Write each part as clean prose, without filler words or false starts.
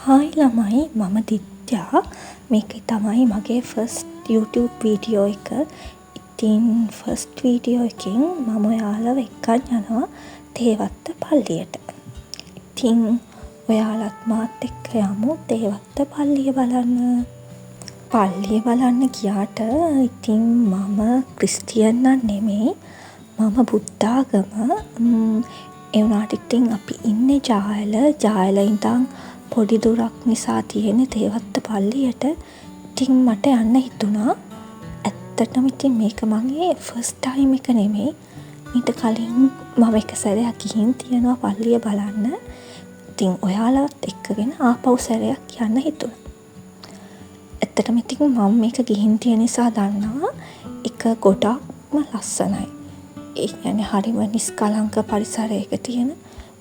Hi ළමයි, මම දිත්‍යා. මේක තමයි මගේ ෆස්ට් YouTube වීඩියෝ එක. ඉතින් ෆස්ට් වීඩියෝ එකෙන් මම ඔයාලව එක්කන් යනවා තේවත්ත පල්ලියට. ඉතින් ඔයාලත් මාත් එක්ක යමු තේවත්ත පල්ලිය බලන්න. පල්ලිය බලන්න ගියාට ඉතින් මම ක්‍රිස්තියන් නම් නෙමෙයි. මම බුද්ධාගම. ඒ වුණාට ඉතින් අපි ඉන්නේ ජායල. ජායල ඉඳන් පොඩි දුරක් නිසා තියෙන්නේ තේවත්ත පල්ලියට. ඉතින් මට යන්න හිතුණා. ඇත්තටම ඉතින් මේක මගේ ෆස්ට් ටයිම් එක නෙමෙයි. ඊට කලින් මම එක සැරයක් ගිහින් තියෙනවා පල්ලිය බලන්න. ඉතින් ඔයාලවත් එක්කගෙන ආපහු සැරයක් යන්න හිතුණා. ඇත්තටම ඉතින් මම මේක ගිහින් තියෙන නිසා දන්නවා ඒක ගොඩක්ම ලස්සනයි. ඒ කියන්නේ හරිම නිස්කලංක පරිසරයක තියෙන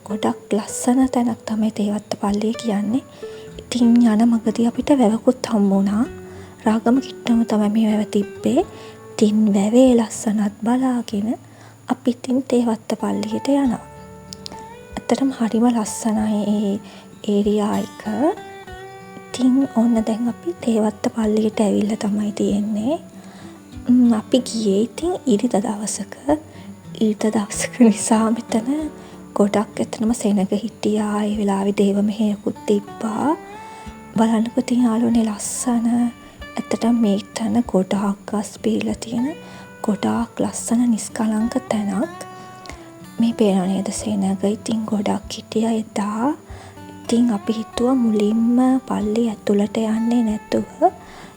ගොඩක් ලස්සන තැනක් තමයි තේවත්ත පල්ලිය කියන්නේ. ඉතින් යන මගදී අපිට වැවකුත් හම්බ වුණා. රාගම කිට්ටම තමයි මේ වැව තිබ්බේ. ඉතින් වැවේ ලස්සනත් බලාගෙන අපි ඉතින් තේවත්ත පල්ලියට යනවා. ඇත්තටම හරිම ලස්සනයි ඒ ඒරියා එක. ඉතින් ඔන්න දැන් අපි තේවත්ත පල්ලියට ඇවිල්ලා තමයි තියෙන්නේ. අපි ගියේ ඉතින් ඉරිදා දවසක. ඉරිදා දවසක නිසා මෙතන ගොඩක් එතනම සෙනග හිටියා. ඒ වෙලාවේ දේව මෙහෙයකුත් තිබ්බා. බලන්නකෝ ඉතින් යාළුවනේ ලස්සන. ඇත්තටම මේ තැන ගොඩාක් ගස් පිරීලා තියෙන ගොඩාක් ලස්සන නිස්කලංක තැනක්. මේ පේනව නේද සෙනග ඉතින් ගොඩක් හිටියා එදා. ඉතින් අපි හිතුවා මුලින්ම පල්ලිය ඇතුළට යන්නේ නැතුව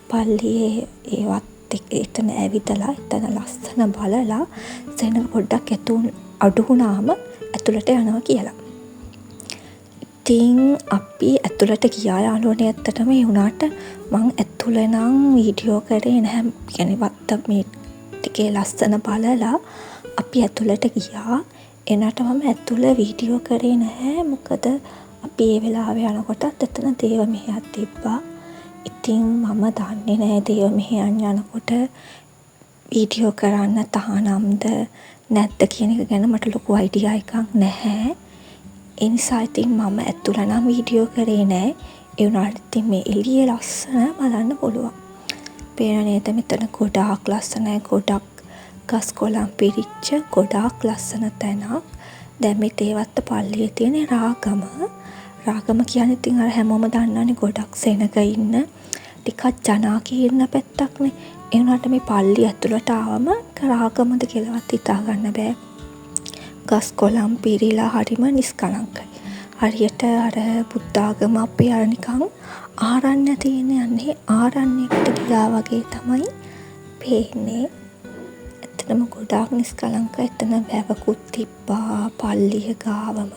පල්ලියේ ඒවත් එතන ඇවිදලා එතන ලස්සන බලලා සෙනග පොඩ්ඩක් අඩු වුණාම ඇතුළට යනවා කියලා. ඉතින් අපි ඇතුළට ගියා යාළුවනේ. ඇත්තටම ඒ වුණාට මං ඇතුළ නම් වීඩියෝ කරේ නැහැ. يعني වත්ත මේ ටිකේ ලස්සන බලලා අපි ඇතුළට ගියා. එනට මම ඇතුළ වීඩියෝ කරේ නැහැ. මොකද අපි ඒ වෙලාවේ යනකොටත් එතන දේව මෙහෙයක් තිබ්බා. ඉතින් මම දන්නේ නැහැ දේව මෙහෙයන් යනකොට වීඩියෝ කරන්න තහනම්ද නැද්ද කියන එක ගැන මට ලොකු අයිඩියා එකක් නැහැ. ඒ නිසා ඉතින් මම ඇතුළ නම් වීඩියෝ කරේ නැහැ. ඒ වුණාට ඉතින් මේ එළියේ ලස්සන බලන්න පුළුවන්. පේන නේද මෙතන ගොඩාක් ලස්සනයි. ගොඩක් ගස් කොළන් පිරිච්ච ගොඩාක් ලස්සන තැනක්. දැන් මේ තේවත්ත පල්ලියේ තියෙන රාගම. රාගම කියන්නේ ඉතින් අර හැමෝම දන්නවනේ ගොඩක් සෙනග ඉන්න ටිකක් ජනාකීර්ණ පැත්තක්නේ. ඒ වුණාට මේ පල්ලිය ඇතුළට ආවම රාගමද කියලාවත් හිතා ගන්න බෑ. ගස් කොළන් පිරීලා හරිම නිස්කලංකයි. හරියට අර බුද්ධාගම අපේ අර නිකන් ආරණ්‍ය තියෙන යන්නේ ආරණ්‍යයකට ගියා වගේ තමයි පේන්නේ. ඇත්තටම ගොඩාක් නිස්කලංකයි. එතන වැවකුත් තිබ්බා පල්ලිය ගාවම.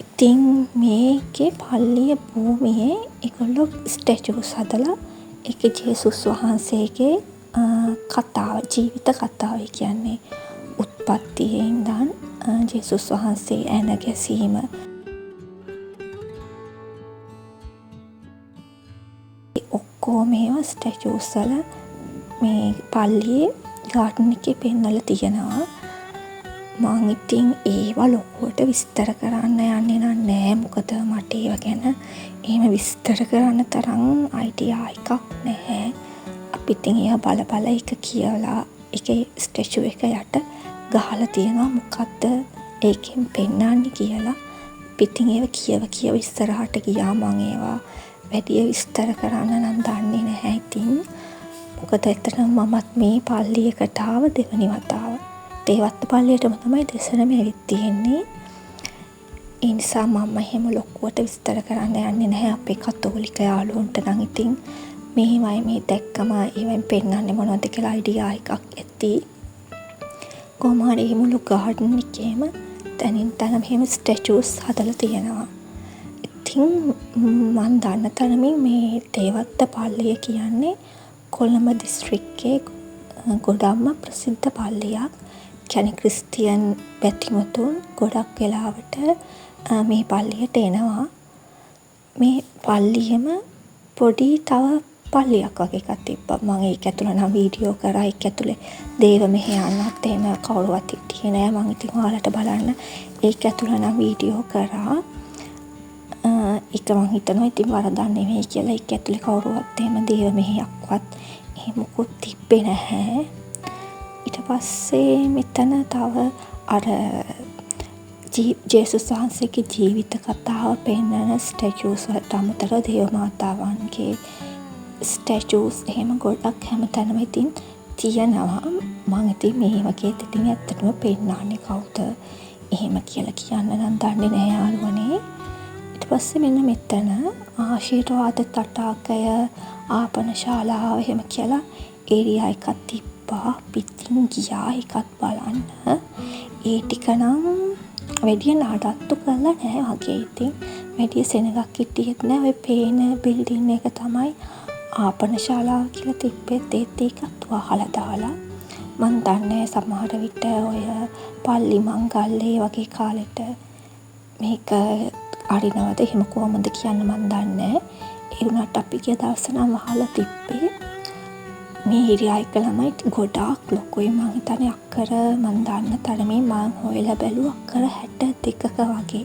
ඉතින් මේකේ පල්ලිය භූමියේ ඒගොල්ලෝ ස්ටැචුස් හදලා ඒකේ ජේසුස් වහන්සේගේ කතාව ජීවිත කතාව කියන්නේ උත්පත්තියේ ඉඳන් ජේසුස් වහන්සේ ඇන ගැසීම ඔක්කොම ඒවා ස්ටැචුස් වල මේ පල්ලියේ ගාඩන් එකේ පෙන්නලා තියෙනවා. මං ඉතින් ඒවා ලොකුවට විස්තර කරන්න යන්නේ නැහැ. මොකද මට ඒව ගැන එහෙම විස්තර කරන්න තරම් අයිඩියා එකක් නැහැ. අපි ඉතින් ඒවා බල එක කියලා ඒකේ ස්ටැචු එක යට ගහලා තියෙනවා මොකද්ද ඒකෙන් පෙන්නන්නේ කියලා. අපි ඉතින් ඒව කියව ඉස්සරහට ගියා. මං ඒවා වැඩි විස්තර කරන්න නම් දන්නේ නැහැ ඉතින්. මොකද ඇත්තටම මමත් මේ පල්ලියකට ආව දෙවනි වතාව. තේවත්ත පල්ලියටම තමයි දෙසරම ඇවිත් තියෙන්නේ. ඒ නිසා මම එහෙම ලොකුවට විස්තර කරන්න යන්නේ නැහැ. අපේ කතෝලික යාළුවන්ට නම් ඉතින් මෙහෙමයි මේ දැක්කම ඒවෙන් පෙන්නන්නේ මොනවද කියලා අයිඩියා එකක් ඇති. කොහොම හරි මේ මුළු ගාඩන් එකේම තනින් තන මෙහෙම ස්ටැචුස් හදලා තියෙනවා. ඉතින් මම දන්න තරමින් මේ තේවත්ත පල්ලිය කියන්නේ කොළඹ දිස්ත්‍රික්කයේ ගොඩක්ම ප්‍රසිද්ධ පල්ලියක්. කියන්නේ ක්‍රිස්තියන් පැතිමුතුන් ගොඩක් වෙලාවට මේ පල්ලියට එනවා. මේ පල්ලියම පොඩි තව පල්ලියක් වගේ එකක් තිබ්බා. මම ඒක ඇතුළේ නම් වීඩියෝ කරා. ඒක ඇතුලේ දේව මෙහෙයන්නත් එහෙම කවුරුවත් හිටියේ නෑ. මම ඉතින් ඔයාලට බලන්න ඒක ඇතුළේ නම් වීඩියෝ කරා. ඒක මං හිතනවා ඉතින් වරදක් නෙමෙයි කියලා. ඒක ඇතුලේ කවුරුවත් එහෙම දේව මෙහෙයක්වත් එහෙම මොකුත් තිබ්බේ නැහැ. ඊට පස්සේ මෙතන තව අර ජේසුස් වහන්සේගේ ජීවිත කතාව පෙන්නන ස්ටැචුස් වලට අමතරව දේව මාතාවන්ගේ ස්ටැචුස් එහෙම ගොඩක් හැමතැනම ඉතින් තියෙනවා. මං ඉතින් මේ වගේ ඉතින් ඇත්තටම පෙන්නන්නේ කවුද එහෙම කියලා කියන්න නම් දන්නේ නැහැ යාළුවනේ. ඊට පස්සේ මෙන්න මෙතන ආශිර්වාද තටාකය ආපන ශාලාව එහෙම කියලා ඒරියා එකක් තිබ්බා. පිටින් ගියා එකක් බලන්න. ඒ ටික නම් වැඩිය නඩත්තු කරලා නැහැ වගේ. ඉතින් වැඩිය සෙනගක් හිටියෙත් නැහැ. ඔය පේන බිල්ඩින් එක තමයි ආපන ශාලාව කියලා තිබ්බෙත් ඒත් ඒකත් වහලා දාලා. මන් දන්නේ සමහර විට ඔය පල්ලි මංගල්ලේ වගේ කාලෙට මේක අරිනවද එහෙම කොහොමද කියන්න මන් දන්නේ. ඒ වුණාට අපි ගිය දවස් නම් වහලා තිබ්බේ. මේ ඒරියා එක ළමයි ගොඩාක් ලොකුයි. මං හිතන්නේ අක්කර මන් දන්න තරමේ මං හොයලා බැලුවා අක්කර 62ක වගේ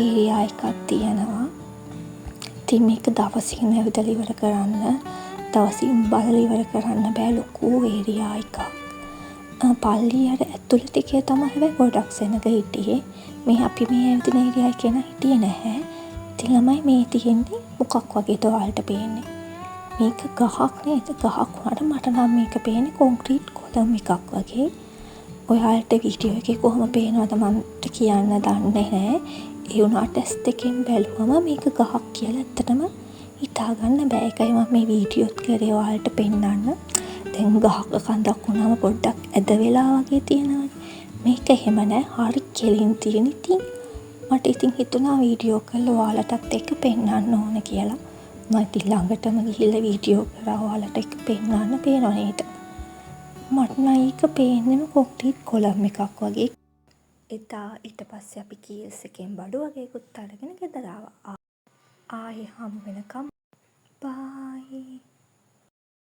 ඒරියා එකක් තියෙනවා. ඉතින් මේක දවසින් ඇවිදලා ඉවර කරන්න දවසින් බලලා ඉවර කරන්න බෑ ලොකු ඒරියා එකක්. පල්ලියට ඇතුළේ ටිකේ තමයි හැබැයි ගොඩක් සෙනග හිටියේ. මේ අපි මේ ඇවිදින ඒරියා එකේ නම් හිටියේ නැහැ. ඉතින් ළමයි මේ තියෙන්නේ මොකක් වගේද ඔයාලට පේන්නේ? මේක ගහක් නේද? ගහක් වුණාට මට නම් මේක පේන්නේ කොන්ක්‍රීට් කොලම් එකක් වගේ. ඔයාලට වීඩියෝ එකේ කොහොම පේනවද මන්ට කියන්න දන්නේ නැහැ. ඒ වුණාට ඇස් දෙකෙන් බැලුවම මේක ගහක් කියලා ඇත්තටම හිතාගන්න බෑ. ඒකයි මම මේ වීඩියෝත් කරේ ඔයාලට පෙන්නන්න. දැන් ගහක කන්දක් වුණාම පොඩ්ඩක් ඇද වෙලා වගේ තියෙනවනේ. මේක එහෙම නෑ. හරි කෙලින් තියෙන. ඉතින් මට ඉතින් හිතුණා වීඩියෝ කරලා ඔයාලටත් එක්ක පෙන්නන්න ඕන කියලා. මම ඉතින් ළඟටම ගිහිල්ලා වීඩියෝ කරා ඔයාලට එක්ක පෙන්නන්න පේනව නේද? මට නම් ඒක පේන්නේම කොන්ක්‍රීට් කොලම් එකක් වගේ. එදා ඊට පස්සේ අපි කීල්ස් එකෙන් බඩු වගේකුත් අරගෙන ගෙදර ආවා. ආයේ හම්බ වෙනකම්